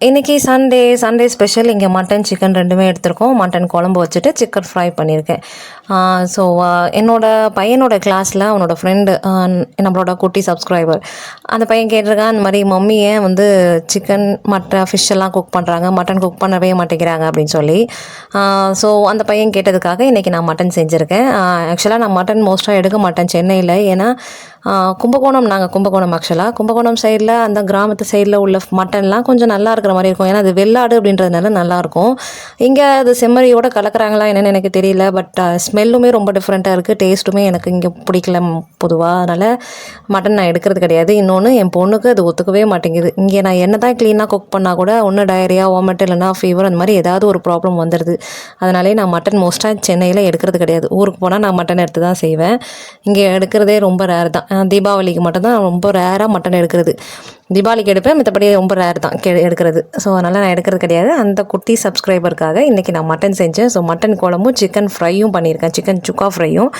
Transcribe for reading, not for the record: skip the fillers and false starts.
இன்றைக்கி Sunday special இங்கே mutton chicken ரெண்டுமே எடுத்திருக்கோம். மட்டன் குழம்பு வச்சுட்டு சிக்கன் ஃப்ரை பண்ணியிருக்கேன். ஸோ பையனோட கிளாஸில் அவனோட ஃப்ரெண்டு, நம்மளோட குட்டி சப்ஸ்கிரைபர், அந்த பையன் கேட்டிருக்கான், இந்த மாதிரி மம்மி ஏன் வந்து சிக்கன் ஃபிஷ் எல்லாம் குக் பண்ணுறாங்க, மட்டன் குக் பண்ணவே மாட்டேங்கிறாங்க அப்படின்னு சொல்லி. ஸோ அந்த பையன் கேட்டதுக்காக இன்றைக்கி நான் மட்டன் செஞ்சுருக்கேன். ஆக்சுவலாக நான் மட்டன் மோஸ்ட்டாக எடுக்க மாட்டேன் சென்னையில். ஏன்னா கும்பகோணம் ஆக்சுவலாக கும்பகோணம் சைடில், அந்த கிராமத்து சைடில் உள்ள மட்டன்லாம் கொஞ்சம் நல்லா இருக்கிற மாதிரி இருக்கும். ஏன்னா அது வெள்ளாடு அப்படின்றதுனால நல்லாயிருக்கும். இங்கே அது செம்மறியோடு கலக்கிறாங்களா என்னென்னு எனக்கு தெரியல. பட் ஸ்மெல்லுமே ரொம்ப டிஃப்ரெண்ட்டாக இருக்குது, டேஸ்ட்டுமே எனக்கு இங்கே பிடிக்கல பொதுவாக. அதனால் மட்டன் நான் எடுக்கிறது கிடையாது. இன்னொன்று, என் பொண்ணுக்கு அது ஒத்துக்கவே மாட்டேங்குது. இங்கே நான் என்ன தான் க்ளீனாக குக் பண்ணால் கூட ஒன்று டயரியா, வாமிட், இல்லைனா ஃபீவர், அந்த மாதிரி ஏதாவது ஒரு ப்ராப்ளம் வந்துடுது. அதனாலே நான் மட்டன் மோஸ்ட்டாக சென்னையில் எடுக்கிறது கிடையாது. ஊருக்கு போனால் நான் மட்டன் எடுத்து தான் செய்வேன். இங்கே எடுக்கிறதே ரொம்ப ரேர் தான். தீபாவளிக்கு மட்டும்தான் ரொம்ப ரேராக மட்டன் எடுக்கிறது. தீபாவளிக்கு எடுப்பேன், மற்றபடி ரொம்ப ரேர் தான் எடுக்கிறது. ஸோ அதனால் நான் எடுக்கிறது கிடையாது. அந்த குட்டி சப்ஸ்கிரைபருக்காக இன்றைக்கி நான் மட்டன் செஞ்சேன். ஸோ மட்டன் குழம்பும் சிக்கன் ஃப்ரையும் பண்ணியிருக்கேன், சிக்கன் சுக்கா ஃப்ரையும்.